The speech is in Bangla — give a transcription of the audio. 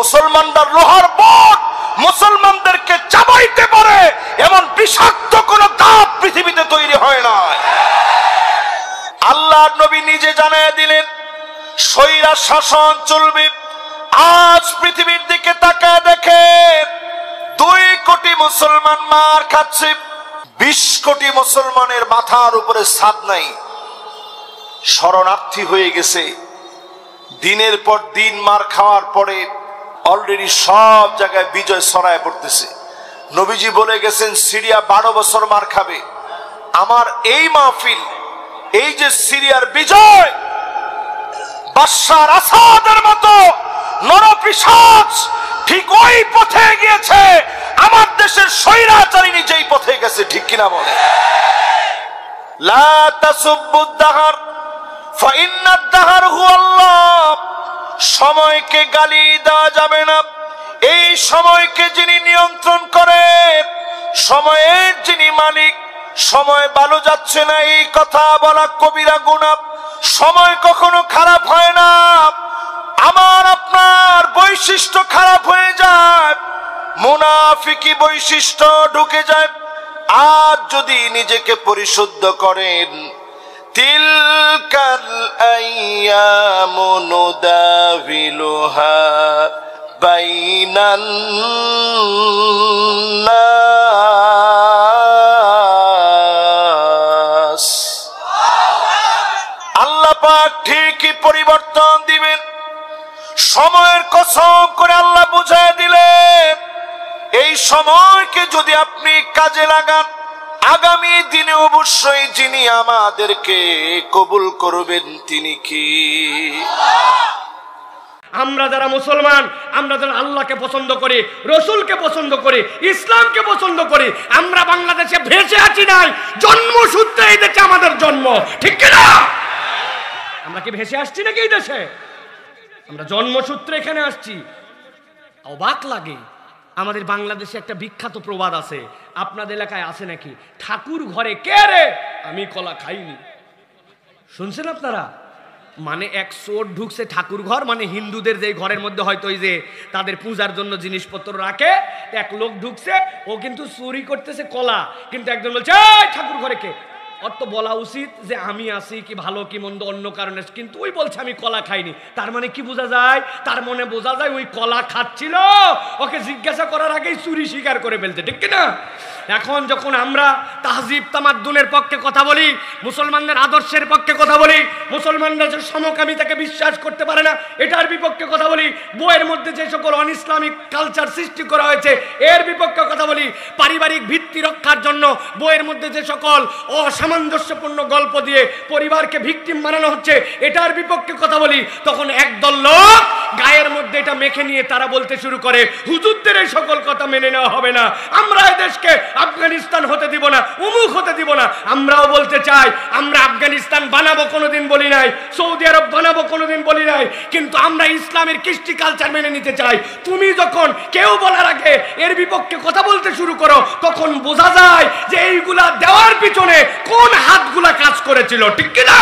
মুসলমানরা লোহার বট মুসলমানদেরকে চাবাইতে পারে এমন বিষাক্ত কোন দাঁত পৃথিবীতে তৈরি হয় না। আল্লাহর নবী নিজে জানায় দিলেন স্বৈরা শাসন চলবে। আজ পৃথিবীর দিকে তাকায় দেখে 2 কোটি মুসলমান মার খাচ্ছে, 20 কোটি মুসলমানের মাথার উপরে ছাদ নাই, শরণার্থী হয়ে গেছে। দিনের পর দিন মার খাওয়ার পরে অলরেডি সব জায়গায় বিজয় ছড়ায় পড়তেছে। নবীজি বলে গেছেন সিরিয়া 12 বছর মার খাবে। আমার এই মাহফিল, এই যে সিরিয়ার বিজয়, বাশার আসাদের মতো নরপিশাচ ঠিক ওই পথে গিয়েছে, আমার দেশের স্বৈরাচারী যেই পথে গেছে, ঠিক কিনা বলে? লা তাসুব্বুদ দাহর ফাইন্নাদ দাহর হুয়াল্লাহ। সময়কে গালি দেওয়া যাবে না। এই সময়কে যিনি নিয়ন্ত্রণ করেন, সময়ের যিনি মালিক, সময় ভালো যাচ্ছে না এই কথা বলা কবিরা গুনাহ। সময় কখনো খারাপ হয় না, আমার আপনার বৈশিষ্ট্য খারাপ হয়ে যায়, মুনাফিকি বৈশিষ্ট্য ঢুকে যায়। আজ যদি নিজেকে পরিশুদ্ধ করেন, তিলকাল আইয়ামু নুদাবিলুহা বাইনান নাস। আল্লাহ পাক ঠিকই পরিবর্তন দিবেন। সময়ের কসম করে আল্লাহ বুঝায় দিলেন, এই সময়কে যদি আপনি কাজে লাগান, আগামী দিনে অবশ্যই যিনি আমাদেরকে কবুল করবেন তিনি কি? আমরা যারা মুসলমান, আমরা যারা আল্লাহকে পছন্দ করি, রসুলকে পছন্দ করি, ইসলামকে পছন্দ করি, আমরা বাংলাদেশে ভেসে আছি নাই, জন্মসূত্রে এই দেশে আমাদের জন্ম, ঠিক কিনা? আমরা কি ভেসে আসছি নাকি এই দেশে? আমরা জন্মসূত্রে এখানে আসছি। অবাক লাগে, আমাদের বাংলাদেশে একটা বিখ্যাত প্রবাদ আছে, আপনাদের এলাকায় আছে নাকি? ঠাকুর ঘরে কে রে, আমি কলা খাইনি। শুনছেন আপনারা? মানে এক চোর ঢুকছে ঠাকুর ঘর, মানে হিন্দুদের যে ঘরের মধ্যে হয়তো ওই যে তাদের পূজার জন্য জিনিসপত্র রাখে, এক লোক ঢুকছে, ও কিন্তু চুরি করতেছে কলা, কিন্তু একজন বলছে এই ঠাকুর ঘরে কে? ওর তো বলা উচিত যে আমি আছি কি ভালো কি মন্দ অন্য কারণে, কিন্তু ওই বলছে আমি কলা খাইনি। তার মানে কি বোঝা যায়? তার মনে বোঝা যায় ওই কলা খাচ্ছিল, ওকে জিজ্ঞাসা করার আগেই চুরি স্বীকার করে ফেলতে, ঠিক কিনা? এখন যখন আমরা তাহজিব তামাদ্দুনের পক্ষে কথা বলি, মুসলমানদের আদর্শের পক্ষে কথা বলি, মুসলমানরা যে সমকামিতাকে বিশ্বাস করতে পারে না এটার বিপক্ষে কথা বলি, বইয়ের মধ্যে যে সকল অন ইসলামিক কালচার সৃষ্টি করা হয়েছে এর বিপক্ষে কথা বলি, পারিবারিক ভিত্তি রক্ষার জন্য বইয়ের মধ্যে যে সকল অসামঞ্জস্যপূর্ণ গল্প দিয়ে পরিবারকে ভিকটিম বানানো হচ্ছে এটার বিপক্ষে কথা বলি, তখন একদল লোক গায়ের মধ্যে এটা মেখে নিয়ে তারা বলতে শুরু করে হুজুরদের এই সকল কথা মেনে নেওয়া হবে না, আমরা এই দেশকে আফগানিস্তান হতে দিব না, উমুক হতে দিব না। আমরাও বলতে চাই, আমরা আফগানিস্তান বানাবো কোনোদিন বলি নাই, সৌদি আরব বানাবো কোনোদিন বলি নাই, কিন্তু আমরা ইসলামের কৃষ্টি কালচার মেনে নিতে চাই। তুমি যখন কেউ বলার আগে এর বিপক্ষে কথা বলতে শুরু করো, তখন বোঝা যায় যে এইগুলা দেওয়ার পিছনে কোন হাতগুলা কাজ করেছিল, ঠিক কিনা?